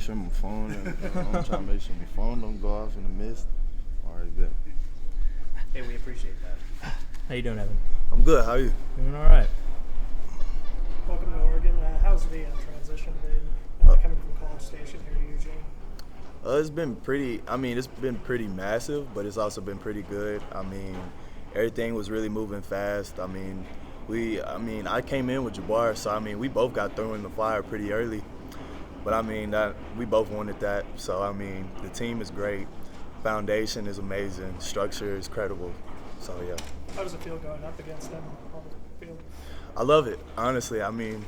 sure my phone. I'm trying to make sure my phone don't go off in the mist. All right, good. Hey, we appreciate that. How you doing, Evan? I'm good. How are you? Doing all right. Welcome to Oregon. How's the transition been coming from College Station here to Eugene? It's been pretty. I mean, it's been pretty massive, but it's also been pretty good. I mean, everything was really moving fast. I mean, I came in with Jabbar, so I mean, we both got thrown in the fire pretty early. But I mean, that we both wanted that. So I mean, the team is great. Foundation is amazing. Structure is credible. So yeah. How does it feel going up against them on the field? I love it. Honestly, I mean,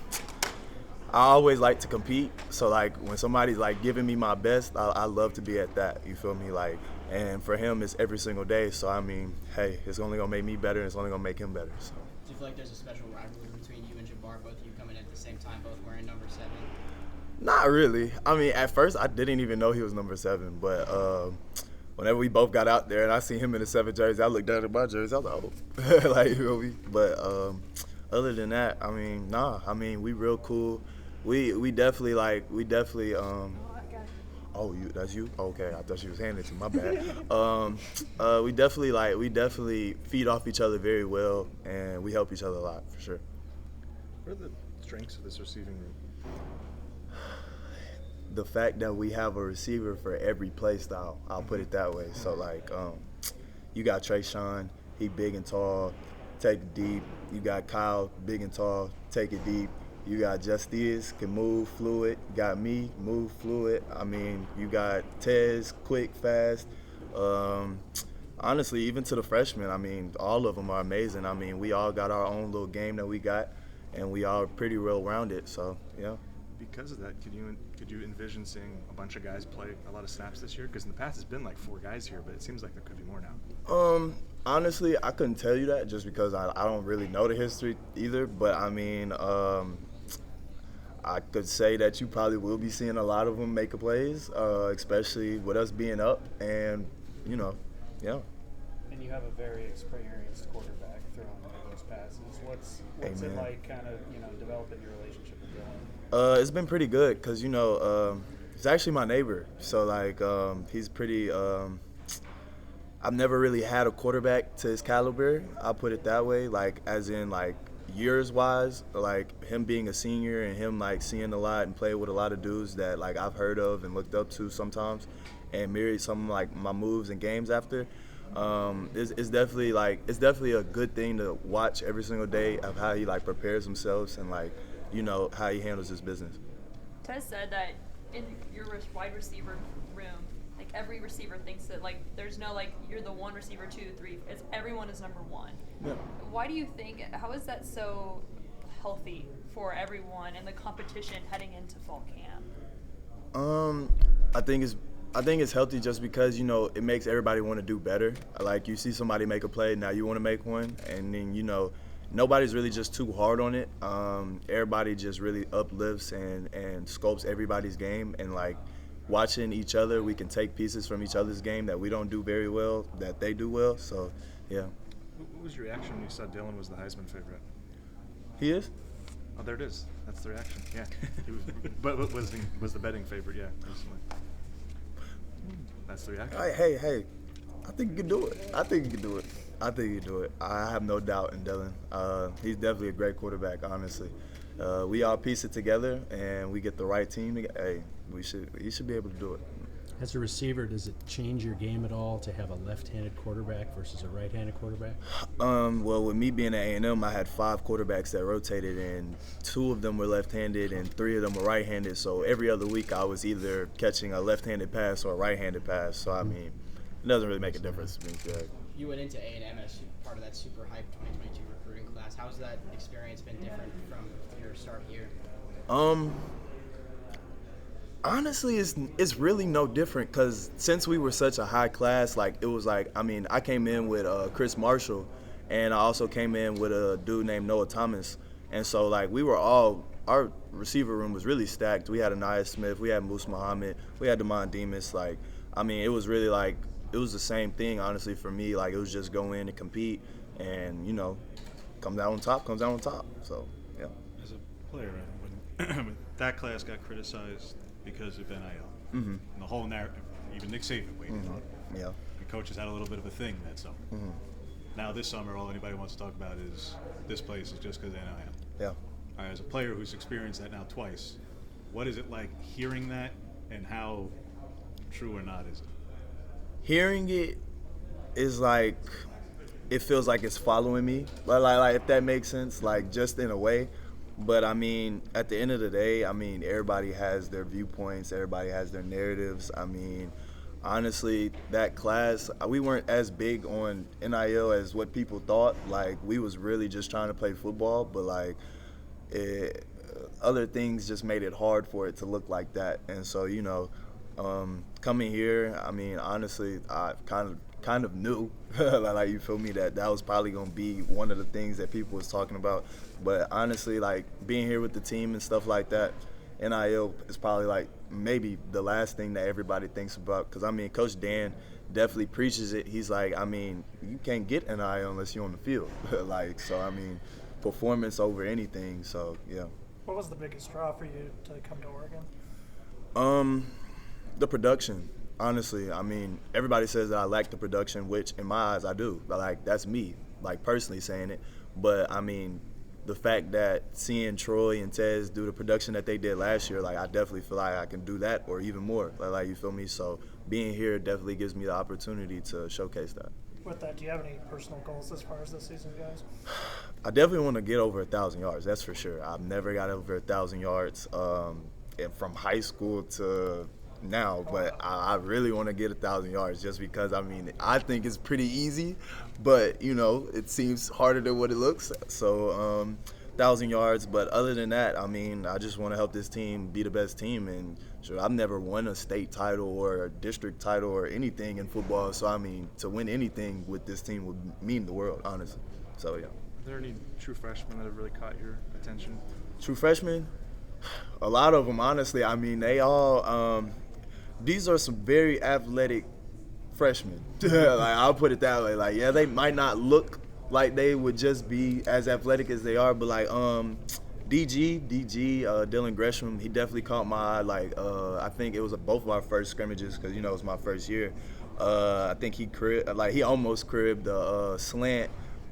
I always like to compete. So like when somebody's like giving me my best, I love to be at that. You feel me? Like, and for him, it's every single day. So I mean, hey, it's only gonna make me better, and it's only gonna make him better. So. Do you feel like there's a special rivalry between you and Jabbar, both of you coming in at the same time, both wearing number 7? Not really. I mean, at first I didn't even know he was number 7, but whenever we both got out there and I seen him in the 7 jersey, I looked down at my jersey. I was like, oh, like, you know me. But other than that, I mean, nah. I mean, we real cool. We definitely. Oh, that's you? Okay, I thought she was handing it to me. My bad. We definitely feed off each other very well, and we help each other a lot for sure. What are the strengths of this receiving room? The fact that we have a receiver for every play style, I'll put it that way. So like, you got Trayshawn, he big and tall, take it deep. You got Kyle, big and tall, take it deep. You got Justice, can move, fluid. You got me, move, fluid. I mean, you got Tez, quick, fast. Honestly, even to the freshmen, I mean, all of them are amazing. I mean, we all got our own little game that we got, and we are pretty well-rounded, so, yeah. Because of that, could you envision seeing a bunch of guys play a lot of snaps this year? Because in the past, it's been like 4 guys here, but it seems like there could be more now. Honestly, I couldn't tell you that just because I don't really know the history either. But I mean, I could say that you probably will be seeing a lot of them make plays, especially with us being up, and you know, yeah. And you have a very experienced quarterback throwing those passes. What's it like, kind of developing your relationship with Dylan? It's been pretty good because he's actually my neighbor, so like he's pretty. I've never really had a quarterback to his caliber. I'll put it that way, like as in like years-wise, like him being a senior and him like seeing a lot and play with a lot of dudes that like I've heard of and looked up to sometimes, and mirrored some like my moves and games after. It's definitely a good thing to watch every single day of how he like prepares himself and like how he handles his business. Tez said that in your wide receiver room, like every receiver thinks that like there's no like you're the 1 receiver, 2, 3. It's everyone is number 1. Yeah. Why do you think? How is that so healthy for everyone and the competition heading into fall camp? I think it's healthy just because it makes everybody want to do better. Like you see somebody make a play, now you want to make one, and then nobody's really just too hard on it. Everybody just really uplifts and sculpts everybody's game, and like watching each other, we can take pieces from each other's game that we don't do very well, that they do well. So, yeah. What was your reaction when you saw Dylan was the Heisman favorite? He is? Oh, there it is. That's the reaction. Yeah. He was, but was the betting favorite? Yeah, recently. That's the reaction. Hey. I think you can do it. I think you can do it. I have no doubt in Dylan. He's definitely a great quarterback, honestly. We all piece it together, and we get the right team together. Hey, he should be able to do it. As a receiver, does it change your game at all to have a left-handed quarterback versus a right-handed quarterback? Well, with me being at A&M, I had 5 quarterbacks that rotated, and 2 of them were left-handed and 3 of them were right-handed. So every other week I was either catching a left-handed pass or a right-handed pass. So, I mean, it doesn't really make a difference to me. You went into A&M as part of that super hype 2022 recruiting class. How's that experience been different from your start here? Honestly, it's really no different because since we were such a high class, like it was like, I mean, I came in with Chris Marshall, and I also came in with a dude named Noah Thomas, and so like our receiver room was really stacked. We had Anaya Smith, we had Moose Muhammad, we had Damon Demas. Like, I mean, it was really like it was the same thing honestly for me. Like it was just go in and compete, and comes out on top. So yeah. As a player, when that class got criticized because of NIL. Mm-hmm. And the whole narrative, even Nick Saban weighed in on it. Yeah. And coaches had a little bit of a thing that summer. Mm-hmm. Now this summer, all anybody wants to talk about is this place is just because of NIL. Yeah. All right, as a player who's experienced that now twice, what is it like hearing that, and how true or not is it? Hearing it is like, it feels like it's following me, like if that makes sense, like just in a way. But I mean, at the end of the day, I mean, everybody has their viewpoints, everybody has their narratives. I mean, honestly, that class, we weren't as big on NIL as what people thought. Like, we was really just trying to play football, but like, other things just made it hard for it to look like that. And so, you know, coming here, I mean, honestly, I kind of knew, like, you feel me, that was probably going to be one of the things that people was talking about. But honestly, like, being here with the team and stuff like that, NIL is probably like maybe the last thing that everybody thinks about. Because, I mean, Coach Dan definitely preaches it. He's like, I mean, you can't get NIL unless you're on the field. Like, so, I mean, performance over anything. So, yeah. What was the biggest draw for you to come to Oregon? The production. Honestly, I mean, everybody says that I lack the production, which in my eyes I do. Like, that's me, like, personally saying it. But, I mean, the fact that seeing Troy and Tez do the production that they did last year, like, I definitely feel like I can do that or even more. Like, you feel me? So being here definitely gives me the opportunity to showcase that. With that, do you have any personal goals as far as this season goes? I definitely want to get over 1,000 yards, that's for sure. I've never got over 1,000 yards and from high school to now, but I really want to get 1,000 yards just because, I mean, I think it's pretty easy, but, you know, it seems harder than what it looks. So 1,000 yards, but other than that, I mean, I just want to help this team be the best team. And sure, I've never won a state title or a district title or anything in football, so I mean, to win anything with this team would mean the world, honestly. So yeah. Are there any true freshmen that have really caught your attention? True freshmen? A lot of them, honestly. I mean, they all these are some very athletic freshmen. Like, I'll put it that way. Like, yeah, they might not look like they would just be as athletic as they are, but like DG, Dylan Gresham, he definitely caught my eye. Like, I think it was both of our first scrimmages because, you know, it was my first year. I think he almost cribbed the slant,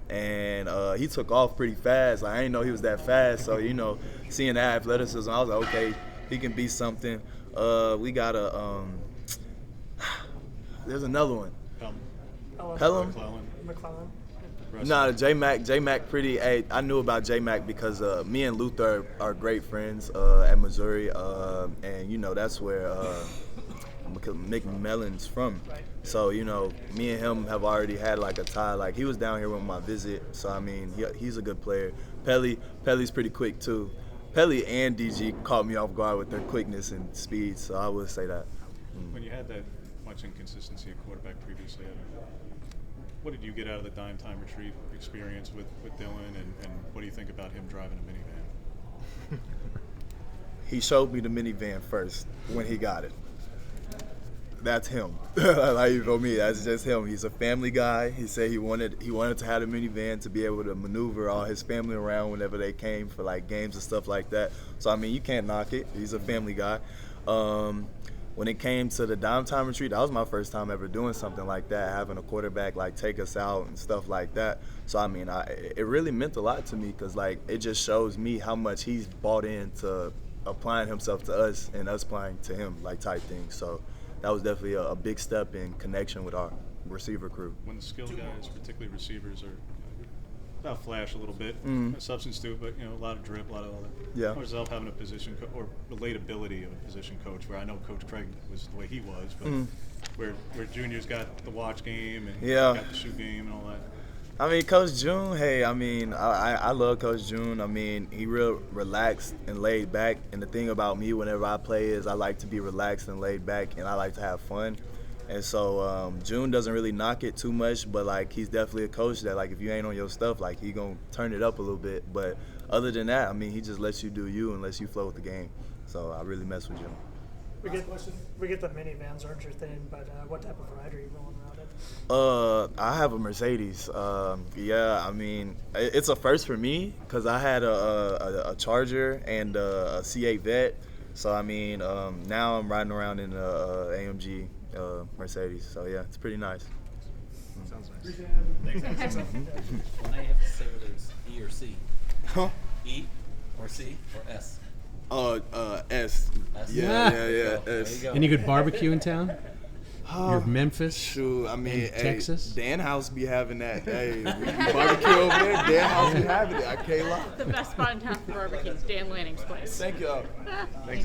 and he took off pretty fast. Like, I didn't know he was that fast. So, you know, seeing that athleticism, I was like, okay, he can be something. We got there's another one. Pelham? McClellan. Nah, J-Mac pretty. Hey, I knew about J-Mac because me and Luther are great friends at Missouri, and you know that's where McMillan's from. So, you know, me and him have already had like a tie. Like, he was down here on my visit, so I mean, he's a good player. Pelly's pretty quick too. Pelly and DG caught me off guard with their quickness and speed, so I would say that. When you had that much inconsistency at quarterback previously, what did you get out of the dime time retreat experience with Dylan, and what do you think about him driving a minivan? He showed me the minivan first when he got it. That's him. Like, you feel me? That's just him. He's a family guy. He said he wanted to have a minivan to be able to maneuver all his family around whenever they came for like games and stuff like that. So I mean, you can't knock it. He's a family guy. When it came to the dime time retreat, that was my first time ever doing something like that, having a quarterback like take us out and stuff like that. So I mean, it really meant a lot to me because like it just shows me how much he's bought into applying himself to us and us applying to him, like, type thing. So that was definitely a big step in connection with our receiver crew. When the skill guys, particularly receivers, are about flash a little bit, substance to it, but you know, a lot of drip, a lot of other. Yeah. Or yourself having a position or relatability of a position coach, where I know Coach Craig was the way he was, but where juniors got the watch game and got the shoe game and all that. I mean, Coach June, hey, I mean, I love Coach June. I mean, he real relaxed and laid back. And the thing about me whenever I play is I like to be relaxed and laid back, and I like to have fun. And so June doesn't really knock it too much, but, like, he's definitely a coach that, like, if you ain't on your stuff, like, he going to turn it up a little bit. But other than that, I mean, he just lets you do you and lets you flow with the game. So I really mess with June. We get the minivans aren't your thing, but what type of ride are you rolling around in? I have a Mercedes. Yeah, I mean, it's a first for me because I had a Charger and a C8 Vet. So, I mean, now I'm riding around in a AMG Mercedes. So, yeah, it's pretty nice. Sounds nice. Well, now you have to say whether it's E or C. Huh? E or C or S. S. S? Yeah, There you go. S. There you go. Any good barbecue in town? You're Memphis? Shoot, I mean, in hey, Texas? Dan House be having that. Hey, we barbecue over there. Dan House be having it. I can't lie. The best spot in town for barbecue is Dan Lanning's place. Thank y'all. Thanks,